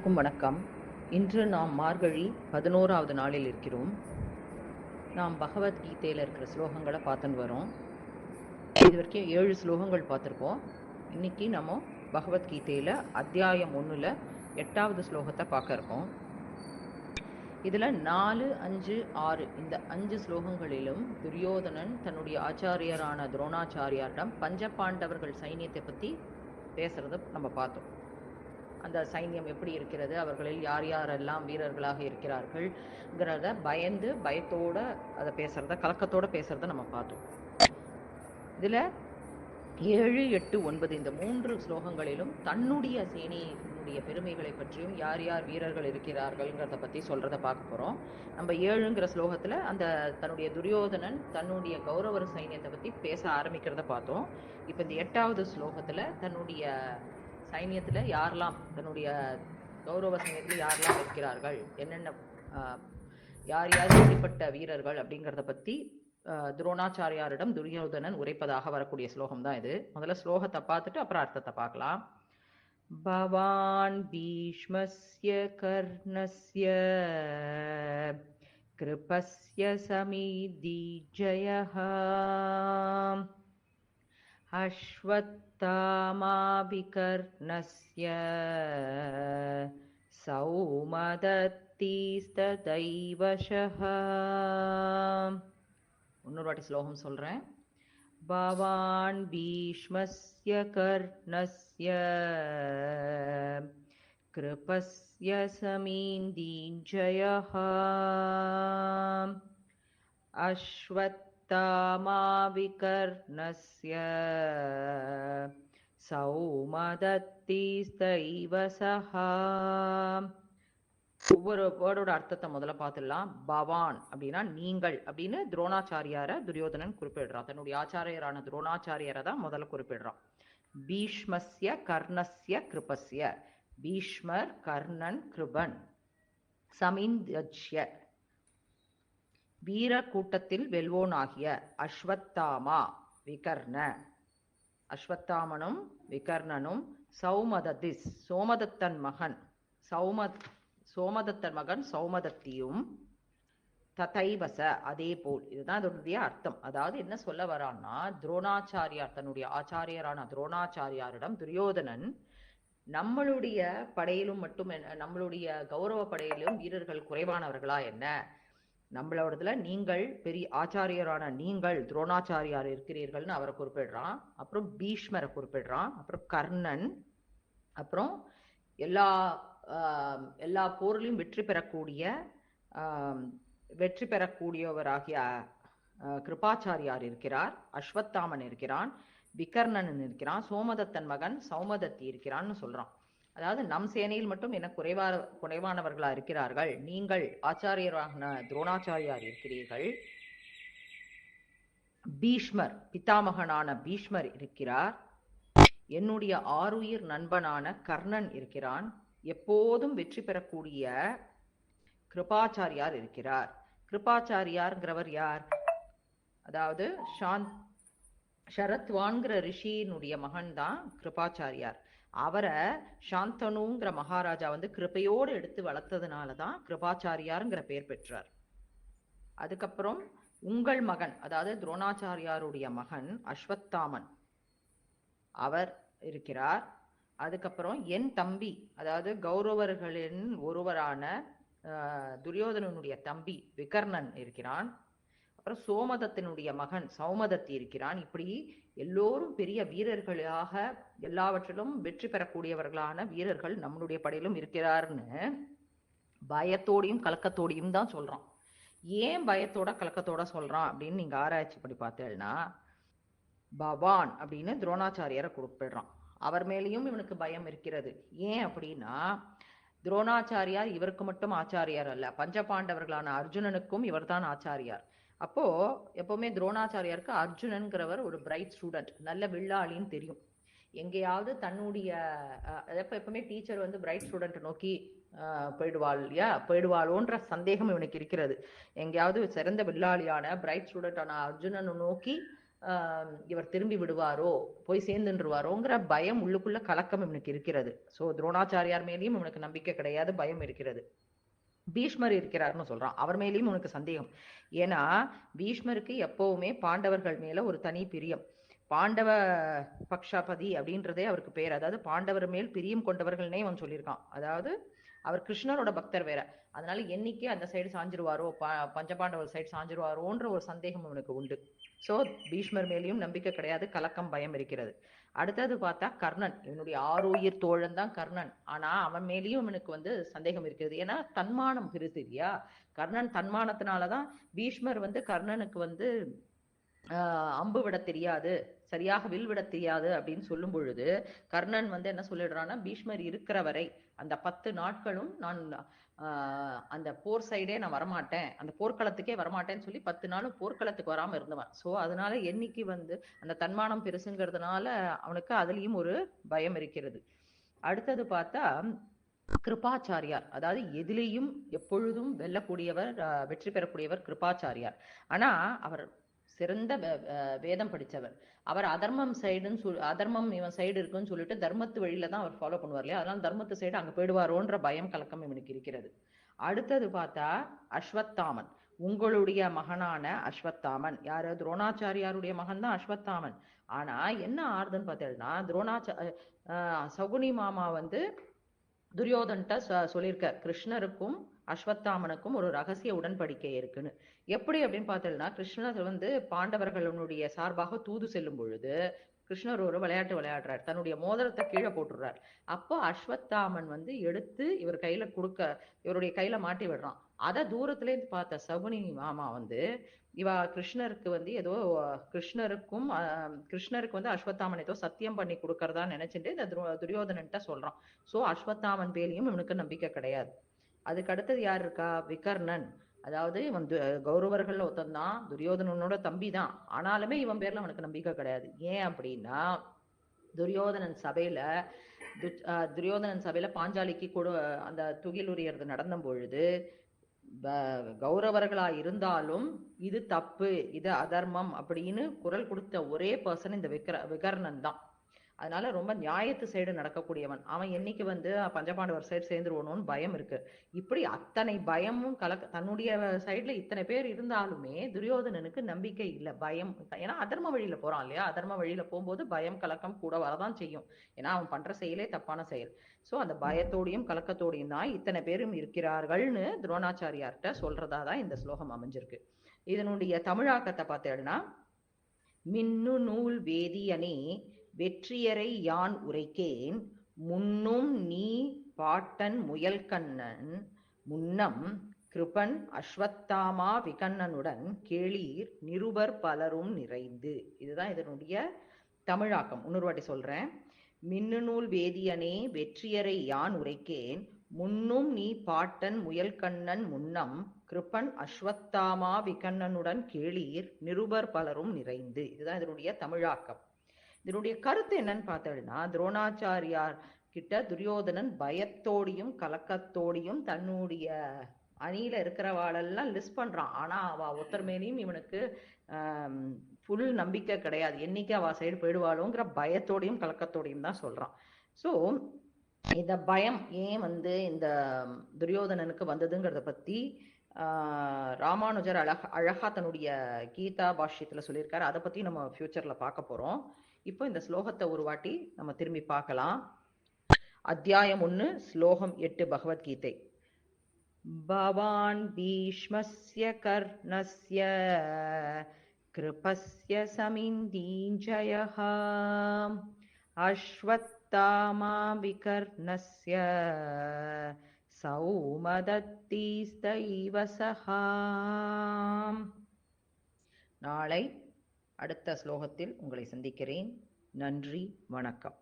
அனைவருக்கும் வணக்கம். இன்று நாம் மார்கழி 11வது நாளில் இருக்கிறோம். நாம் பகவத்கீதையில் இருக்கிற ஸ்லோகங்களை பார்த்துன்னு வரோம். இது வரைக்கும் 7 ஸ்லோகங்கள் பார்த்துருப்போம். இன்னைக்கு நம்ம பகவத்கீதையில் அத்தியாயம் 1ல் 8வது ஸ்லோகத்தை பார்க்க இருக்கோம். இதில் 4, 5, 6 இந்த 5 ஸ்லோகங்களிலும் துரியோதனன் தன்னுடைய ஆச்சாரியரான துரோணாச்சாரியாரிடம் பஞ்சபாண்டவர்கள் சைன்யத்தை பற்றி பேசுகிறத நம்ம பார்த்தோம். அந்த சைன்யம் எப்படி இருக்கிறது, அவர்களில் யார் யாரெல்லாம் வீரர்களாக இருக்கிறார்கள்ங்கிறத பயத்தோட அதை பேசுறத, கலக்கத்தோட பேசுறத நம்ம பார்த்தோம். இதுல 7, 8, 9 இந்த 3 ஸ்லோகங்களிலும் தன்னுடைய சேனையினுடைய பெருமைகளை பற்றியும் யார் யார் வீரர்கள் இருக்கிறார்கள்ங்கிறத பத்தி சொல்றத பார்க்க போறோம். நம்ம 7ங்கிற ஸ்லோகத்துல அந்த தன்னுடைய துரியோதனன் தன்னுடைய கௌரவர் சைன்யத்தை பத்தி பேச ஆரம்பிக்கிறத பார்த்தோம். இப்ப இந்த 8வது ஸ்லோகத்துல தன்னுடைய சைன்யத்துல யாரெல்லாம், தன்னுடைய கௌரவ சைன்யத்துல யாரெல்லாம் இருக்கிறார்கள், என்னென்ன யார் யார் எப்படிப்பட்ட வீரர்கள் அப்படிங்கிறத பத்தி துரோணாச்சாரியாரிடம் துரியோதனன் உரைப்பதாக வரக்கூடிய ஸ்லோகம் தான் இது. முதல்ல ஸ்லோகத்தை பார்த்துட்டு அப்புறம் அர்த்தத்தை பார்க்கலாம். பவான் பீஷ்மஸ்ய கர்ணஸ்ய கிருபஸ்ய சமீதி ஜயஹ அஸ்வத்தாமாபிகர்ணஸ்ய சௌமதத்தீஸ்ததைவசஹ. இன்னொரு வாட்டி ஸ்லோகம் சொல்றேன். பவான் பீஷ்மஸ்ய கர்ணஸ்ய கிருபஸ்ய சமீந்திஞ்சயஹ அஸ்வத்தாமாவிகர்ணஸ்ய சௌமதத்தீஸ்தைவசஹ. ஒவ்வொரு வேர்டோட அர்த்தத்தை முதல்ல பார்த்துடலாம். பவான் அப்படின்னா நீங்கள் அப்படின்னு துரோணாச்சாரியார துரியோதனன் குறிப்பிடுறான். தன்னுடைய ஆச்சாரியரான துரோணாச்சாரியரை தான் முதல்ல குறிப்பிடுறான். பீஷ்மஸ்ய கர்ணஸ்ய கிருபஸ்ய, பீஷ்மர், கர்ணன், கிருபன். சமிந்த்ய வீர கூட்டத்தில் வெல்வோனாகிய, அஸ்வத்தாமா விகர்ண, அஸ்வத்தாமனும் விகர்ணனும், சௌமததிஸ் சோமதத்தன் மகன், சோமதத்தன் மகன் சௌமதத்தியும், ததைவச அதே போல். இதுதான் அதனுடைய அர்த்தம். அதாவது என்ன சொல்ல வரான்னா, துரோணாச்சாரியார் தன்னுடைய ஆச்சாரியரான துரோணாச்சாரியாரிடம் துரியோதனன் நம்மளுடைய படையிலும் மட்டும் நம்மளுடைய கௌரவ படையிலும் வீரர்கள் குறைவானவர்களா என்ன, நம்மளோடதுல நீங்கள் பெரிய ஆச்சாரியரான நீங்கள் துரோணாச்சாரியார் இருக்கிறீர்கள்னு அவரை குறிப்பிடுறான். அப்புறம் பீஷ்மரை குறிப்பிடுறான். அப்புறம் கர்ணன், அப்புறம் எல்லா போரிலும் வெற்றி பெறக்கூடியவராகிய கிருபாச்சாரியார் இருக்கிறார், அஸ்வத்தாமன் இருக்கிறான், விகர்ணன் இருக்கிறான், சோமதத்தன் மகன் சௌமதத்தி இருக்கிறான்னு சொல்றான். அதாவது நம் சேனையில் மட்டும் என குறைவானவர்களா இருக்கிறார்கள், நீங்கள் ஆச்சாரியரான துரோணாச்சாரியார் இருக்கிறீர்கள், பீஷ்மர் பிதாமகனான பீஷ்மர் இருக்கிறார், என்னுடைய ஆருயிர் நண்பனான கர்ணன் இருக்கிறான், எப்போதும் வெற்றி பெறக்கூடிய கிருபாச்சாரியார் இருக்கிறார். கிருபாச்சாரியார்ங்கிறவர் யார்? அதாவது சரத்வான்கிற ரிஷியினுடைய மகன் தான் கிருபாச்சாரியார். அவரை சாந்தனுங்கிற மகாராஜா கிருபையோடு எடுத்து வளர்த்ததுனாலதான் கிருபாச்சாரியாருங்கிற பெயர் பெற்றார். அதுக்கப்புறம் உங்கள் மகன், அதாவது துரோணாச்சாரியாருடைய மகன் அஸ்வத்தாமன், அவர் இருக்கிறார். அதுக்கப்புறம் என் தம்பி, அதாவது கௌரவர்களின் ஒருவரான துரியோதனனுடைய தம்பி விகர்ணன் இருக்கிறான். அப்புறம் சோமதத்தினுடைய மகன் சௌமதத்தி இருக்கிறான். இப்படி எல்லோரும் பெரிய வீரர்களாக, எல்லாவற்றிலும் வெற்றி பெறக்கூடியவர்களான வீரர்கள் நம்மளுடைய படையிலும் இருக்கிறார்னு பயத்தோடையும் கலக்கத்தோடையும் தான் சொல்றான். ஏன் பயத்தோட கலக்கத்தோட சொல்றான் அப்படின்னு நீங்க ஆராய்ச்சி படி பார்த்தேன்னா, பவான் அப்படின்னு துரோணாச்சாரியாரை குறிப்பிடுறான். அவர் மேலேயும் இவனுக்கு பயம் இருக்கிறது. ஏன் அப்படின்னா, துரோணாச்சாரியார் இவருக்கு மட்டும் ஆச்சாரியார் அல்ல, பஞ்சபாண்டவர்களான அர்ஜுனனுக்கும் இவர் தான் ஆச்சாரியார். அப்போ எப்பவுமே துரோணாச்சாரியாருக்கு அர்ஜுனன்கிறவர் ஒரு பிரைட் ஸ்டூடெண்ட், நல்ல வில்லாளின்னு தெரியும். எங்கேயாவது தன்னுடைய எப்பவுமே டீச்சர் பிரைட் ஸ்டூடெண்ட் நோக்கி போயிடுவாளோன்ற சந்தேகம் இவனுக்கு இருக்கிறது. எங்கேயாவது சிறந்த வில்லாளியான பிரைட் ஸ்டூடெண்டான அர்ஜுனனை நோக்கி இவர் திரும்பி விடுவாரோ, போய் சேர்ந்துருவாரோங்கிற பயம் உள்ளுக்குள்ள கலக்கம் இவனுக்கு இருக்கிறது. சோ துரோணாச்சாரியார் மேலேயும் இவனுக்கு நம்பிக்கை கிடையாது, பயம் இருக்கிறது. பீஷ்மர் இருக்கிறார்னு சொல்றான், அவர் மேலேயும் உனக்கு சந்தேகம். ஏன்னா பீஷ்மருக்கு எப்பவுமே பாண்டவர்கள் மேல ஒரு தனி பிரியம். பாண்டவ பக்ஷாபதி அப்படின்றதே அவருக்கு பேர். அதாவது பாண்டவர் மேல் பிரியம் கொண்டவர்கள்னே அவன் சொல்லியிருக்கான். அதாவது அவர் கிருஷ்ணரோட பக்தர் வேற. அதனால என்னைக்கு அந்த சைடு சாஞ்சிருவாரோ, பஞ்சபாண்டவர் சைடு சாஞ்சிருவாரோன்ற ஒரு சந்தேகம் அவனுக்கு உண்டு. சோ பீஷ்மர் மேலேயும் நம்பிக்கை கிடையாது, கலக்கம், பயம் இருக்கிறது. அடுத்தது பார்த்தா கர்ணன், இவனுடைய ஆரோயிர் தோழன் தான் கர்ணன். ஆனா அவன் மேலேயும் இவனுக்கு சந்தேகம் இருக்கிறது. ஏன்னா தன்மானம் பெருசு இல்லையா. கர்ணன் தன்மானத்தினாலதான் பீஷ்மர் கர்ணனுக்கு அம்பு விட தெரியாது, சரியாக வில் விட தெரியாது அப்படின்னு சொல்லும் பொழுது கர்ணன் என்ன சொல்லிடுறான்னா, பீஷ்மர் இருக்கிற வரை அந்த 10 நாட்களும் நான் அந்த போர் சைடே நான் வரமாட்டேன், அந்த போர்க்களத்துக்கே வரமாட்டேன்னு சொல்லி 10 நாளும் போர்க்களத்துக்கு வராம இருந்தவன். சோ அதனால என்னைக்கு அந்த தன்மானம் பெருசுங்கிறதுனால அவனுக்கு அதுலயும் ஒரு பயம் இருக்கிறது. அடுத்தது பார்த்தா கிருபாச்சாரியார், அதாவது எதிலையும் எப்பொழுதும் வெல்லக்கூடியவர், வெற்றி பெறக்கூடியவர் கிருபாச்சாரியார். ஆனா அவர் சிறந்த வேதம் படித்தவர். அவர் அதர்மம் சைடுன்னு அதர்மம் இவன் சைடு இருக்குன்னு சொல்லிட்டு தர்மத்து வழியில தான் அவர் ஃபாலோ பண்ணுவார் இல்லையா. அதனால தர்மத்து சைடு அங்க போயிடுவாரோன்ற பயம், கலக்கம் இவனுக்கு இருக்கிறது. அடுத்தது பார்த்தா அஸ்வத்தாமன், உங்களுடைய மகனான அஸ்வத்தாமன். யாரு? துரோணாச்சாரியாருடைய மகன் தான் அஸ்வத்தாமன். ஆனா என்ன ஆறுதுன்னு பார்த்தீங்கன்னா, சகுனி மாமா துரியோதன்ட்ட சொல்லியிருக்கார், கிருஷ்ணருக்கும் அஸ்வத்தாமனுக்கும் ஒரு ரகசிய உடன்படிக்கை இருக்குன்னு. எப்படி அப்படின்னு பார்த்தீங்கன்னா, கிருஷ்ணர் பாண்டவர்களுடைய சார்பாக தூது செல்லும் பொழுது கிருஷ்ணர் ஒரு விளையாட்டு விளையாடுறார், தன்னுடைய மோதிரத்தை கீழே போட்டுடுறார். அப்போ அஸ்வத்தாமன் எடுத்து இவர் கையில இவருடைய கையில மாட்டி விடுறான். அதை தூரத்துல இருந்து பார்த்த சகுனி மாமா இவ கிருஷ்ணருக்கு ஏதோ கிருஷ்ணருக்கு அஸ்வத்தாமன் ஏதோ சத்தியம் பண்ணி கொடுக்கறதா நினைச்சிட்டு இந்த துரியோதனன்ட்ட சொல்றான். சோ அஸ்வத்தாமன் பேலையும் இவனுக்கு நம்பிக்கை கிடையாது. அதுக்கு அடுத்தது யார் இருக்கா? விகர்ணன். அதாவது இவன் கௌரவர்கள் ஒருத்தந்தான், துரியோதனனோட தம்பி தான். ஆனாலுமே இவன் பேர்ல அவனுக்கு நம்பிக்கை கிடையாது. ஏன் அப்படின்னா, துரியோதனன் சபையில பாஞ்சாலிக்கு அந்த துகில் உரியறது நடந்த பொழுது கௌரவர்களா இருந்தாலும் இது தப்பு, இது அதர்மம் அப்படின்னு குரல் கொடுத்த ஒரே பர்சன் இந்த விகர்ணன் தான். அதனால ரொம்ப நியாயத்து சைடு நடக்கக்கூடியவன். அவன் என்னைக்கு பஞ்சபாண்டவர் சைடு சேர்ந்துருவணும்னு பயம் இருக்கு. இப்படி அத்தனை பயமும் தன்னுடைய சைடுல இத்தனை பேர் இருந்தாலுமே துரியோதனனுக்கு நம்பிக்கை இல்லை, பயம். ஏன்னா அதர்ம வழியில போறான் இல்லையா. அதர்ம வழியில போகும்போது பயம், கலக்கம் கூட வரதான் செய்யும். ஏன்னா அவன் பண்ற செயலே தப்பான செயல். சோ அந்த பயத்தோடையும் கலக்கத்தோடையும் தான் இத்தனை பேரும் இருக்கிறார்கள்னு துரோணாச்சாரியார்கிட்ட சொல்றதா தான் இந்த ஸ்லோகம் அமைஞ்சிருக்கு. இதனுடைய தமிழாக்கத்தை பார்த்தேன்னா, மின்னு நூல் வேதியனே வெற்றியரை யான் உரைக்கேன், முன்னும் நீ பாட்டன் முயல்கண்ணன் முன்னம் கிருபன் அஸ்வத்தாமா விகண்ணனுடன் கேளீர் நிருபர் பலரும் நிறைந்து. இதுதான் இதனுடைய தமிழாக்கம். இன்னொரு வாட்டி சொல்றேன். மின்னு நூல் வேதியனே வெற்றியரை யான் உரைக்கேன், முன்னும் நீ பாட்டன் முயல்கண்ணன் முன்னம் கிருபன் அஸ்வத்தாமா விகண்ணனுடன் கேளீர் நிருபர் பலரும் நிறைந்து. இதுதான் இதனுடைய தமிழாக்கம். இதனுடைய கருத்து என்னன்னு பார்த்தோம்னா, துரோணாச்சாரியார் கிட்ட துரியோதனன் பயத்தோடையும் கலக்கத்தோடையும் தன்னுடைய அணியில இருக்கிறவாளெல்லாம் லிஸ்ட் பண்றான். ஆனா அவ ஒருத்தர் மேலேயும் இவனுக்கு ஃபுல் நம்பிக்கை கிடையாது. என்னைக்கு அவ சைடு போயிடுவாளோங்கிற பயத்தோடையும் கலக்கத்தோடையும் தான் சொல்றான். சோ இந்த பயம் ஏன் இந்த துரியோதனனுக்கு வந்ததுங்கிறத பத்தி ராமானுஜர் அழகா தன்னுடைய கீதா பாஷ்யத்துல சொல்லியிருக்காரு. அதை பத்தி நம்ம ஃபியூச்சர்ல பார்க்க போறோம். இப்போ இந்த ஸ்லோகத்தை ஒரு வாட்டி நம்ம திரும்பி பார்க்கலாம். அத்தியாயம் 1 ஸ்லோகம் 8 பகவத்கீதை. பவான் பீஷ்மஸ்ய கர்ணஸ்ய கிருபஸ்ய சமிந்தீஞ்சயஹ அஸ்வத்தாமா விகர்ணஸ்ய சௌமதத்தீஸ்தைவ சஹா. நாளை அடுத்த ஸ்லோகத்தில் உங்களை சந்திக்கிறேன். நன்றி, வணக்கம்.